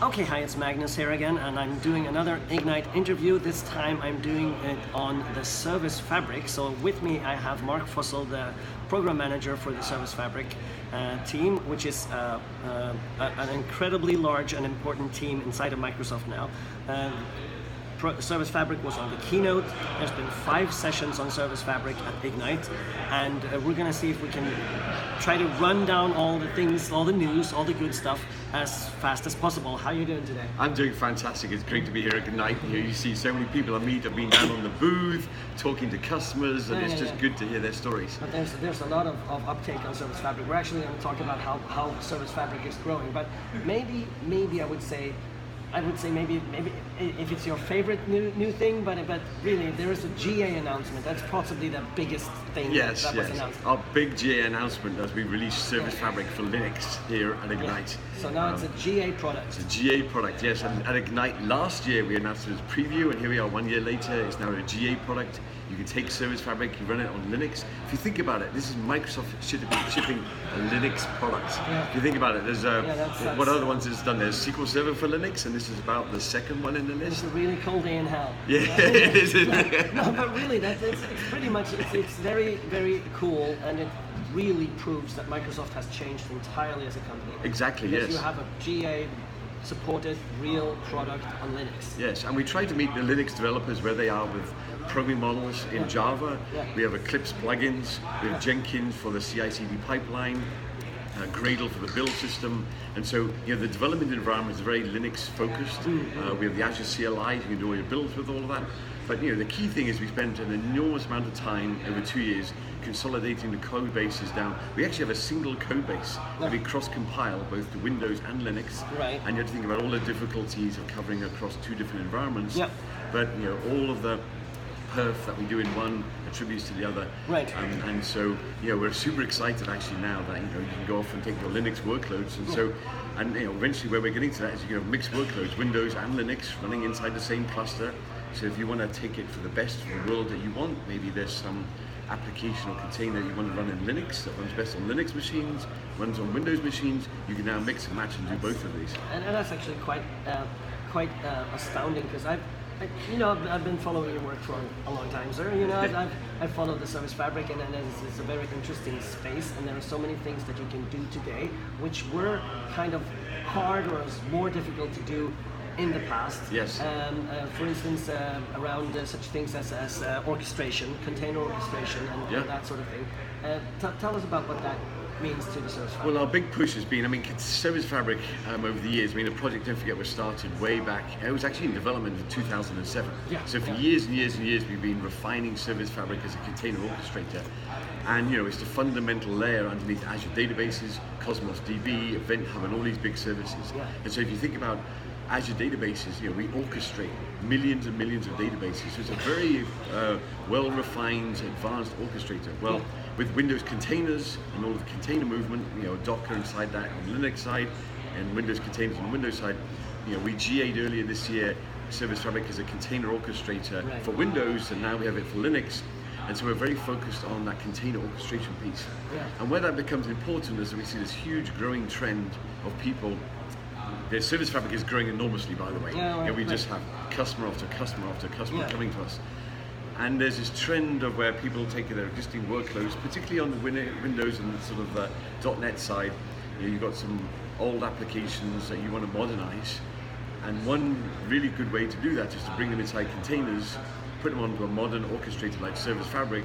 Okay, hi, it's Magnus here again, and I'm doing another Ignite interview. This time I'm doing it on the Service Fabric. So with me I have Mark Fussell, the program manager for the Service Fabric team, which is an incredibly large and important team inside of Microsoft now. Service Fabric was on the keynote. There's been 5 sessions on Service Fabric at Ignite, and we're going to see if we can try to run down all the things, all the news, all the good stuff as fast as possible. How are you doing today? I'm doing fantastic. It's great to be here at Ignite. You see so many people I meet. I've been down on the booth, talking to customers, and it's just good to hear their stories. But there's a lot of uptake on Service Fabric. We're actually going to talk about how Service Fabric is growing, but maybe I would say maybe if it's your favorite new thing, but really there is a GA announcement. That's possibly the biggest thing that was announced. Our big GA announcement as we release Service Fabric for Linux here at Ignite. Yeah. So now it's a GA product. It's a GA product, yes. And at Ignite last year we announced it as preview, and here we are 1 year later. It's now a GA product. You can take Service Fabric, you run it on Linux. If you think about it, this is Microsoft shipping a Linux product. Yeah. If you think about it, there's what other ones it's done? There's SQL Server for Linux, and this is about the second one in the list. It's a really cold day in hell. Yeah, it is. No, but really, it's pretty much, it's very, very cool, and it really proves that Microsoft has changed entirely as a company. Exactly, because yes. You have a GA supported real product on Linux. Yes, and we try to meet the Linux developers where they are with programming models in Java. Yeah. We have Eclipse plugins, we have Jenkins for the CI/CD pipeline, Gradle for the build system, and so the development environment is very Linux focused. We have the Azure CLI, you can do all your builds with all of that. But the key thing is we spent an enormous amount of time over 2 years consolidating the code bases down. We actually have a single code base that we cross-compile both to Windows and Linux. Right. And you have to think about all the difficulties of covering across 2 different environments. Yep. But all of the perf that we do in one attributes to the other. Right. And so we're super excited actually now that you can go off and take your Linux workloads, and so eventually where we're getting to that is you can have mixed workloads, Windows and Linux running inside the same cluster. So if you want to take it for the best of the world that you want, maybe there's some application or container you want to run in Linux that runs best on Linux machines, runs on Windows machines, you can now mix and match and do both of these. And that's actually quite astounding, because I've been following your work for a long time, sir. I've followed the Service Fabric, and it's a very interesting space, and there are so many things that you can do today which were kind of hard or more difficult to do in the past. Yes. For instance, around such things as orchestration, container orchestration, and that sort of thing. Tell us about what that means to the Service Fabric. Well, our big push has been, Service Fabric over the years, the project, don't forget, was started way back. It was actually in development in 2007. Yeah. So for years and years and years, we've been refining Service Fabric as a container orchestrator. And it's the fundamental layer underneath Azure databases, Cosmos DB, Event Hub, and all these big services. Yeah. And so if you think about Azure databases, we orchestrate millions and millions of databases. So it's a very well-refined, advanced orchestrator. Well, with Windows containers and all of the container movement, Docker inside that on the Linux side, and Windows containers on the Windows side, we GA'd earlier this year Service Fabric as a container orchestrator for Windows, and now we have it for Linux. And so we're very focused on that container orchestration piece. Yeah. And where that becomes important is that we see this huge growing trend of people. The Service Fabric is growing enormously, by the way. We just have customer after customer after customer coming to us. And there's this trend of where people take their existing workloads, particularly on the Windows and sort of the .NET side. You've got some old applications that you want to modernize. And one really good way to do that is to bring them inside containers, put them onto a modern orchestrator like Service Fabric.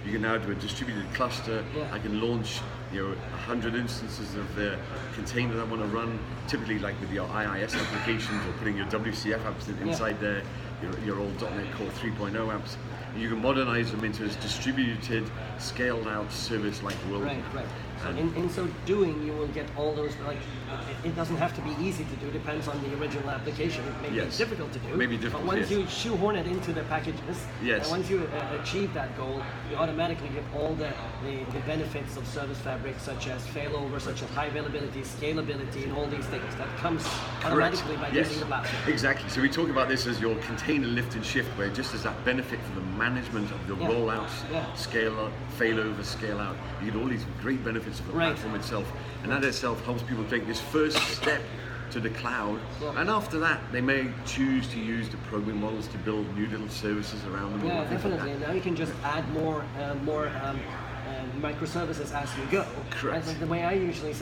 You can now do a distributed cluster. I can launch 100 instances of the container that I want to run, typically like with your IIS applications or putting your WCF apps inside there, your old .NET Core 3.0 apps. You can modernize them into this distributed, scaled out service like the world. Right. So in so doing, you will get all those, it doesn't have to be easy to do, it depends on the original application. It may be difficult to do, but once you shoehorn it into the packages, and once you achieve that goal, you automatically get all the benefits of Service Fabric, such as failover, such as high availability, scalability, and all these things that comes automatically by using the platform. Exactly. So we talk about this as your container lift and shift, where just as that benefit for the management of the rollouts, scale up, failover, scale out, you get all these great benefits of the platform itself, and that itself helps people take this first step to the cloud, Yeah. and after that they may choose to use the programming models to build new little services around them. Yeah, or things definitely. like And that. now you can just add more microservices as you go. Correct. And the way I usually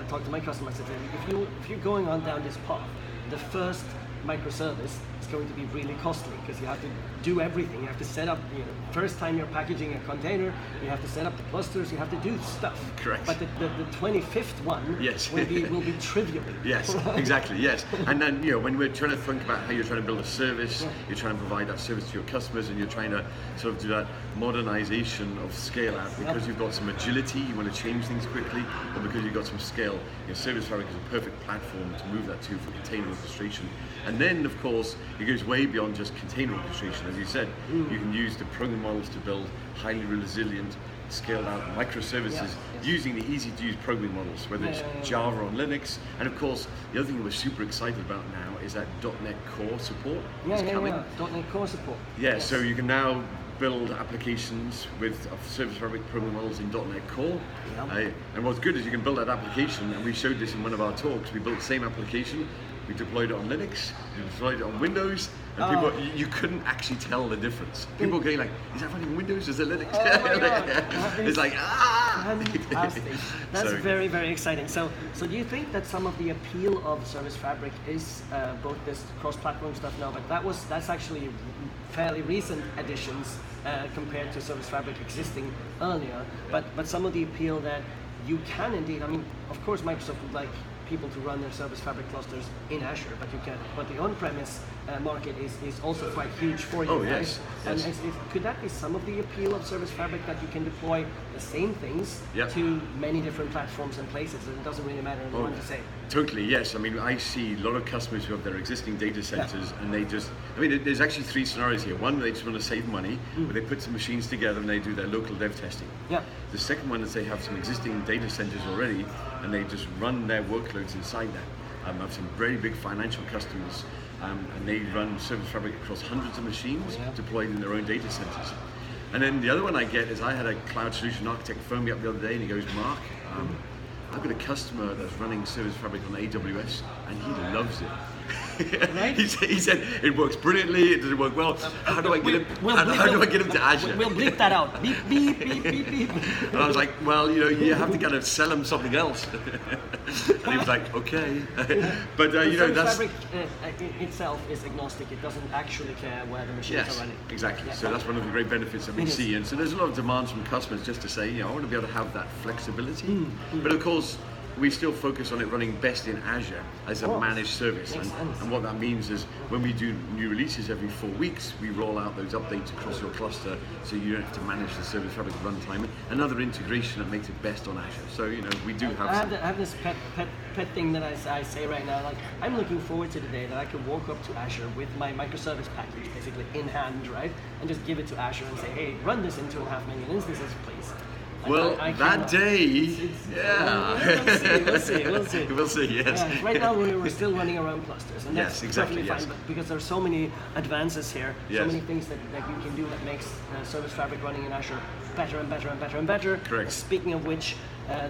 talk to my customers is that if you're going on down this path, the first microservice is going to be really costly because you have to do everything. You have to set up, first time you're packaging a container, you have to set up the clusters, you have to do stuff. Correct. But the 25th one Yes. will be trivial. Yes, exactly, yes. And then, when we're trying to think about how you're trying to build a service, you're trying to provide that service to your customers, and you're trying to sort of do that modernization of scale out because you've got some agility, you want to change things quickly, or because you've got some scale. Service Fabric is a perfect platform to move that to for container orchestration. And then, of course, it goes way beyond just container orchestration. As you said, you can use the programming models to build highly resilient, scaled out microservices using the easy to use programming models, whether it's Java on Linux. And of course, the other thing we're super excited about now is that .NET Core support is coming. .NET Core support. Yeah, Yes. so you can now build applications with Service Fabric programming models in .NET Core. Yeah. And what's good is you can build that application, and we showed this in one of our talks. We built the same application, we deployed it on Linux, we deployed it on Windows, and people, you couldn't actually tell the difference. People were going like, is that running Windows, is it Linux? Oh my God. It's like, Fantastic. That's So- very, very exciting. So do you think that some of the appeal of Service Fabric is both this cross-platform stuff now, but that's actually fairly recent additions compared to Service Fabric existing earlier. But some of the appeal that you can indeed, I mean, of course Microsoft would like people to run their Service Fabric clusters in Azure, but the on-premise market is also quite huge for you. Oh, right? yes, And yes. could that be some of the appeal of Service Fabric, that you can deploy the same things Yep. to many different platforms and places, and it doesn't really matter the one to say? Totally, yes. I mean, I see a lot of customers who have their existing data centers and they just, there's actually three scenarios here. One, they just want to save money, where they put some machines together and they do their local dev testing. Yeah. The second one is they have some existing data centers already and they just run their workloads inside that. I have some very big financial customers and they run Service Fabric across hundreds of machines deployed in their own data centers. And then the other one I get is I had a cloud solution architect phone me up the other day and he goes, Mark, I've got a customer that's running Service Fabric on AWS and he loves it. Right? he said it works brilliantly, it doesn't work well. How do I get him? How do I get him to Azure? We'll bleep that out. Beep, beep, beep, beep, beep. And I was like, well, you have to kind of sell him something else. And he was like, okay. But Service that's Fabric itself is agnostic. It doesn't actually care where the machines yes, are running. exactly. Yeah. So that's one of the great benefits that we It is. see. And so there's a lot of demands from customers just to say, I want to be able to have that flexibility. But of course, we still focus on it running best in Azure as a course. managed service. Makes sense. And what that means is when we do new releases every 4 weeks, we roll out those updates across your cluster so you don't have to manage the Service Fabric runtime. Another integration that makes it best on Azure. So, we do have I have this pet thing that I say right now. Like, I'm looking forward to the day that I can walk up to Azure with my microservice package basically in hand, right? And just give it to Azure and say, hey, run this in 2.5 million instances, please. And Well, I that can- day, We'll see. We'll see, yes. Yeah, right now we're still running around clusters, and that's Yes, exactly, perfectly yes. fine. But because there's so many advances here, so Yes. many things that you can do that makes Service Fabric running in Azure better and better and better and better. Correct. Speaking of which,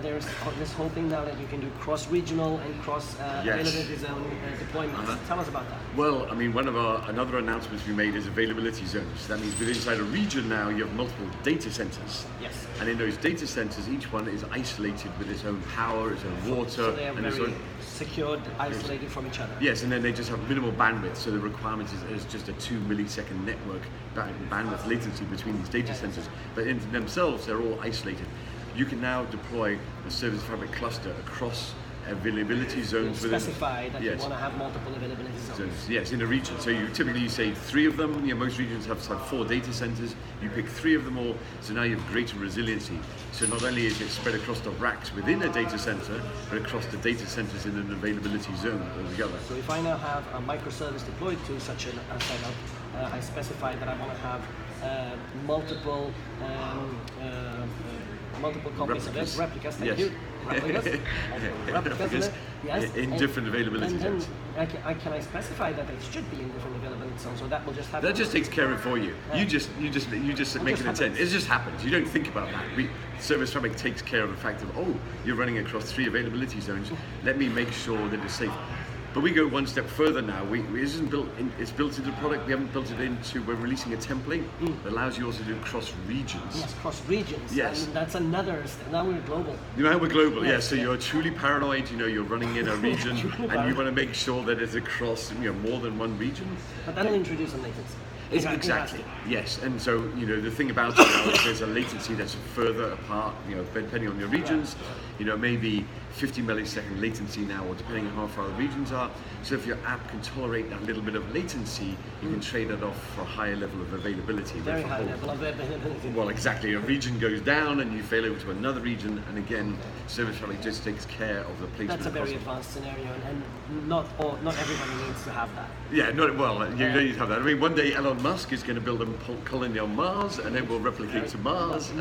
there's this whole thing now that you can do cross-regional and cross-availability zone deployments. Tell us about that. Well, I mean, another announcement we made is availability zones. That means within inside a region now you have multiple data centers. Yes. And in those data centers, each one is isolated with its own power, its own water, So they are and its very own. secured, isolated from each other. Yes, and then they just have minimal bandwidth, so the requirement is just a 2 millisecond network bandwidth latency between these data centers. But in themselves, they're all isolated. You can now deploy a Service Fabric cluster across availability zones within. Specify that you Yes. want to have multiple availability zones. Yes, in a region. So you typically say 3 of them. Most regions have 4 data centers. You pick 3 of them all, so now you have greater resiliency. So not only is it spread across the racks within a data center, but across the data centers in an availability zone altogether. So if I now have a microservice deployed to such a setup, I specify that I want to have multiple copies of it, replicas. Thank Yes. you. Replicas. Replicas Yes. in different availability and then zones. can I specify that it should be in different availability zones, so that will just happen. That just takes care of it for you. You just make just an intent. happens. It just happens. You don't think about that. Service Fabric takes care of the fact of, you're running across 3 availability zones. Let me make sure that it's safe. But we go one step further now. It isn't built in, it's built into the product. We haven't built it into. We're releasing a template that allows you also to do cross regions. Yes, cross regions. Yes. And that's another. Now we're global. Now we're global. Yes, yeah. So you're truly paranoid. You're running in a region, and you want to make sure that it's across more than one region. But that'll introduce some latency. Exactly. Yes, and so the thing about it now is there's a latency that's further apart. Depending on your regions, maybe 50 millisecond latency now, or depending on how far the regions are. So if your app can tolerate that little bit of latency, you can trade it off for a higher level of availability. Very high level of availability. Well, exactly. A region goes down, and you fail over to another region, and again, Service Fabric just takes care of the placement. That's a very advanced scenario, and not everybody needs to have that. Yeah, you don't need to have that. I mean, one day Elon Musk is going to build a colony on Mars, and then we'll replicate to Mars, and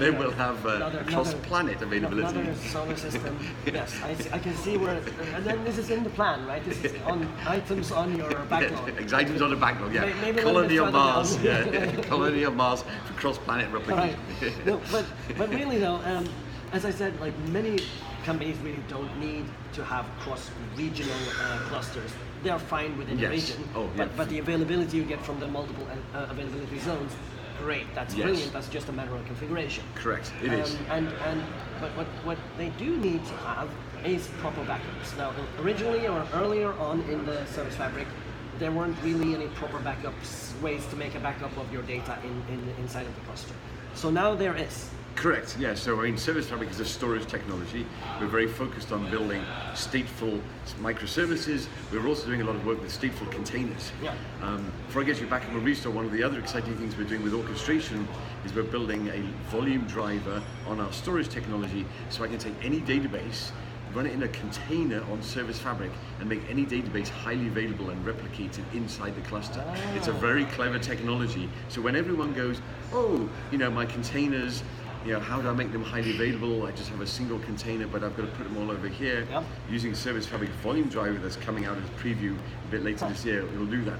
then we'll have cross-planet availability. Another solar system. Yes, I can see where. And then this is in the plan, right? This is on items on your backlog. Items on the backlog. Yeah. Maybe colony on Mars. Colony on Mars for cross-planet replication. Right. No, but really though, as I said, like many companies really don't need to have cross-regional clusters. They are fine within a region, but the availability you get from the multiple availability zones, great. That's brilliant. That's just a matter of configuration. Correct. It is. But what they do need to have is proper backups. Now, originally or earlier on in the Service Fabric, there weren't really any proper backups, ways to make a backup of your data inside of the cluster. So now there is. Correct, yeah. So I mean, Service Fabric is a storage technology. We're very focused on building stateful microservices. We're also doing a lot of work with stateful containers. Yeah. Before I get you back and restore, one of the other exciting things we're doing with orchestration is we're building a volume driver on our storage technology, so I can take any database, run it in a container on Service Fabric, and make any database highly available and replicated inside the cluster. It's a very clever technology. So when everyone goes, oh, my containers, how do I make them highly available? I just have a single container, but I've got to put them all over here. Yep. Using Service Fabric volume driver that's coming out as a preview a bit later this year, it will do that.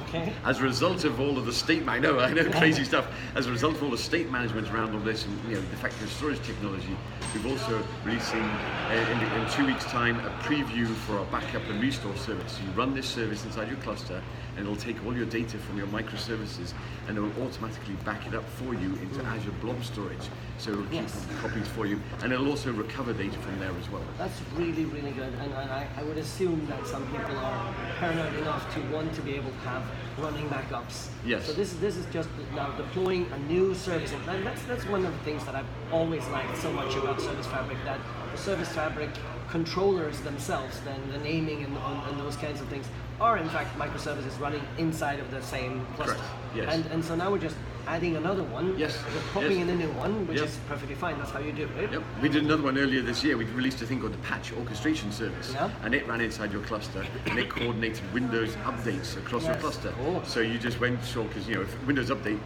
Okay. As a result of all of the state, I know, crazy stuff. As a result of all the state management around all this, and the fact that storage technology, we've also releasing in 2 weeks' time a preview for our backup and restore service. You run this service inside your cluster, and it'll take all your data from your microservices, and it will automatically back it up for you into Azure Blob Storage. So it'll keep copies for you, and it'll also recover data from there as well. That's really, really good, and I would assume that some people are paranoid enough to want to be able to have running backups. Yes. So this is just now deploying a new service, and that's one of the things that I've always liked so much about Service Fabric, that the Service Fabric controllers themselves, then the naming and those kinds of things, are in fact microservices running inside of the same cluster. Correct. Yes. And so now we're just adding another one. Yes. We're popping in a new one, which Yep. is perfectly fine. That's how you do it. Yep. We did another one earlier this year. We released a thing called the Patch Orchestration Service, Yeah. and it ran inside your cluster, and it coordinated Windows updates across your Yes. cluster. Oh. So you just went, because if Windows Update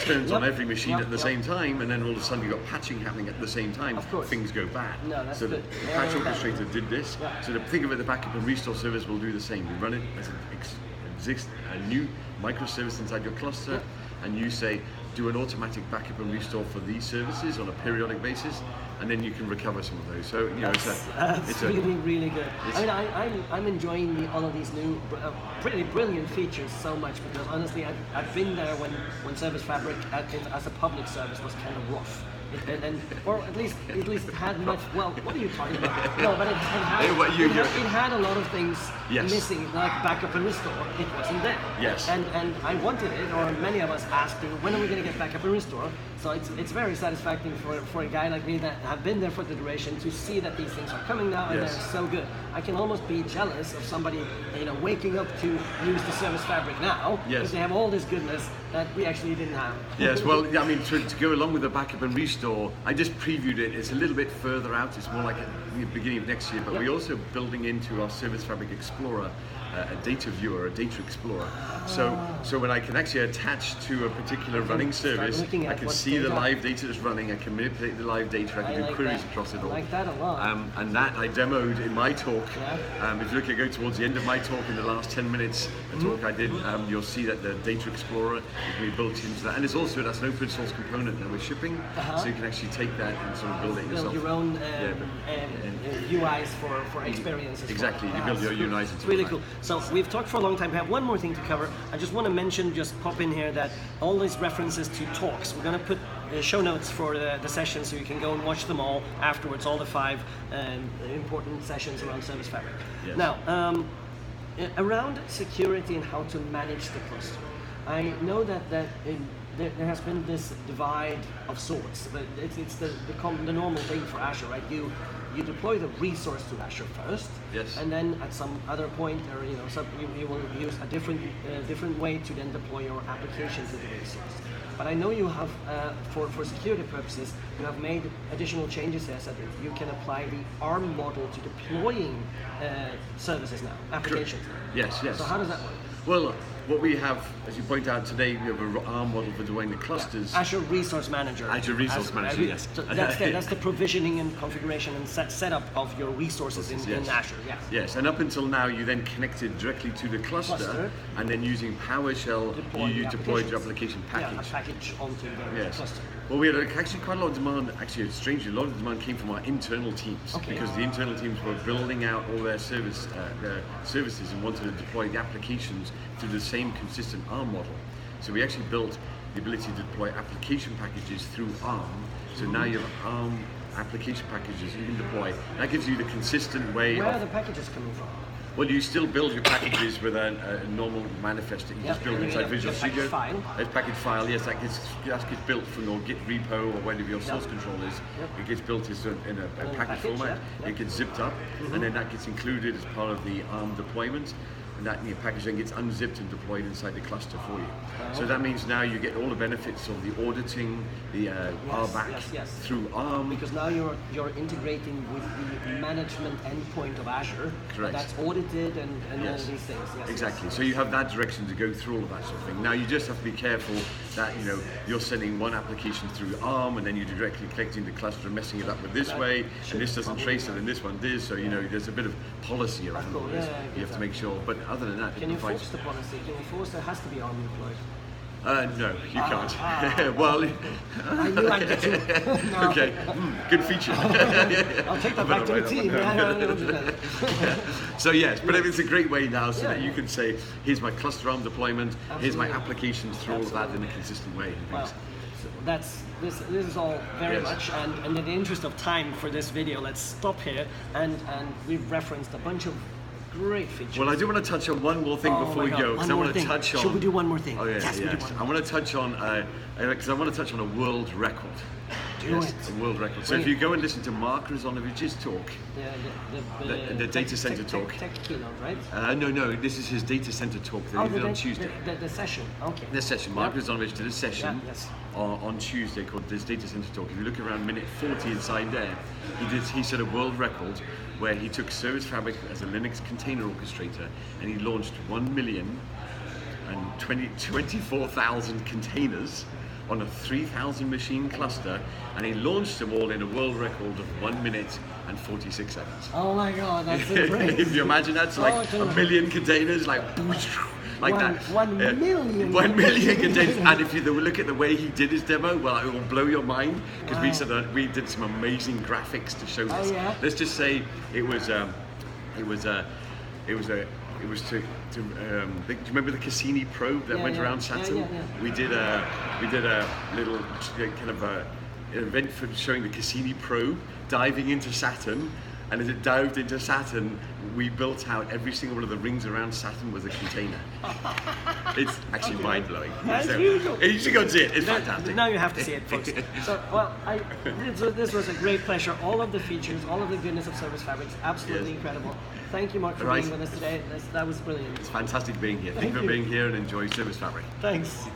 turns on Yep. every machine Yep. at the same time, and then all of a sudden you've got patching happening at the same time, Of course. things go bad. No, that's so good. the Yeah, Patch yeah, yeah. Orchestrator did this. Yeah. So think of it, the backup and restore service will do the same. You run it as a new microservice inside your cluster, Yep. and you say, do an automatic backup and restore for these services on a periodic basis, and then you can recover some of those. So That's really, really good. I mean, I'm enjoying all of these new, pretty brilliant features so much, because honestly, I've been there when Service Fabric as a public service was kind of rough. Or at least it had much. Well, what are you talking about? No, but it had a lot of things Yes. missing, like backup and restore. It wasn't there. Yes. And I wanted it, or many of us asked, when are we going to get backup and restore? So it's very satisfying for a guy like me that have been there for the duration to see that these things are coming now, and Yes. they're so good. I can almost be jealous of somebody waking up to use the Service Fabric now, Yes. because they have all this goodness that we actually didn't have. Yes, well, I mean, to go along with the backup and restore, I just previewed it. It's a little bit further out. It's more like at the beginning of next year, but Yep. we're also building into our Service Fabric Explorer a data viewer, a data explorer. So when I can actually attach to a particular running service, looking I at can what see the data. live data that's running, I can manipulate the live data, I can do queries across it all. I like that a lot. And that I demoed in my talk. Yeah. If you look, go towards the end of my talk, in the last 10 minutes, the talk I did, you'll see that the Data Explorer is going to be built into that. And it's also, that's an open source component that we're shipping, so you can actually take that and sort of build it yourself. Build your own UIs for experiences. Exactly, you build your UIs. It's really cool. So we've talked for a long time. We have one more thing to cover. I just want to mention, just pop in here, that all these references to talks, we're going to put show notes for the session, so you can go and watch them all afterwards, all the 5 important sessions around Service Fabric. Yes. Now, around security and how to manage the cluster, I know that there has been this divide of sorts, but it's the normal thing for Azure, right? You deploy the resource to Azure first, yes, and then at some other point, or you will use a different way to then deploy your application to the resource. But I know you have, for security purposes, you have made additional changes here so that you can apply the ARM model to deploying services now, applications. Yes, yes. So how does that work? Well, what we have, as you point out today, we have an ARM model for deploying the clusters. Yeah. Azure Resource Manager. Azure Resource Manager, yes. So that's the provisioning and configuration and setup of your resources in Azure. Yes. Yes, and up until now, you then connected directly to the cluster, and then using PowerShell, you deployed your application package. Yeah, a package onto the cluster. Well, we had actually quite a lot of demand. Actually, strangely, a lot of demand came from our internal teams, because the internal teams were building out all their services and wanted to deploy the applications through the same consistent ARM model. So we actually built the ability to deploy application packages through ARM. So now you have ARM application packages you can deploy. That gives you the consistent way. Where are the packages coming from? Well, you still build your packages with a normal manifest that you just build inside Visual Studio. A package file, yes, that gets built from your Git repo or whatever your source control is. It gets built in a package format. It gets zipped up, and then that gets included as part of the ARM deployment. And that package then gets unzipped and deployed inside the cluster for you. So that means now you get all the benefits of the auditing, the RBAC through ARM. Because now you're integrating with the management endpoint of Azure. Correct. That's audited and all these things. Yes, exactly. So you have that direction to go through all of that sort of thing. Now you just have to be careful that you're sending one application through ARM, and then you're directly connecting the cluster and messing it up with this way, and this doesn't trace it, and this one does. So there's a bit of policy around all this. You have to make sure. But other than that, can you force the policy? Can you force there has to be ARM deployed? No, you can't. Well, I knew I did too. No. Okay, good feature. I'll take that back to the team. So yes, but it's a great way now so that you can say, here's my cluster ARM deployment, here's my applications through all of that in a consistent way. Well, so this is all very much, and in the interest of time for this video, let's stop here, and we've referenced a bunch of great features. Well, I do want to touch on one more thing before we go, because I want to touch on. Should we do one more thing? Oh yes. I want to touch on because I want to touch on a world record. Do it. A world record. So if you go and listen to Mark Fussel's talk, the data center talk. Tech keynote, right? No, this is his data center talk that he did on Tuesday. The session. Okay. The session. Mark Fussell did a session on Tuesday called this data center talk. If you look around minute 40 inside there, he set a world record where he took Service Fabric as a Linux container orchestrator, and he launched 1,024,000 containers on a 3,000 machine cluster, and he launched them all in a world record of 1 minute and 46 seconds. Oh my God, that's great! If you imagine that's like a million containers, like that. 1 million. 1 million containers. And if you look at the way he did his demo, well, it will blow your mind, because we did some amazing graphics to show this. Let's just say it was to do you remember the Cassini probe that went around Saturn? We did a little kind of an event for showing the Cassini probe diving into Saturn, and as it dived into Saturn, we built out every single one of the rings around Saturn was a container. It's actually mind-blowing. That's really cool. You should go and see it. It's fantastic. Now you have to see it, folks. So, well, this was a great pleasure. All of the features, all of the goodness of Service Fabric, absolutely incredible. Thank you, Mark, for being with us today. That was brilliant. It's fantastic being here. Thank you for being here, and enjoy Service Fabric. Thanks.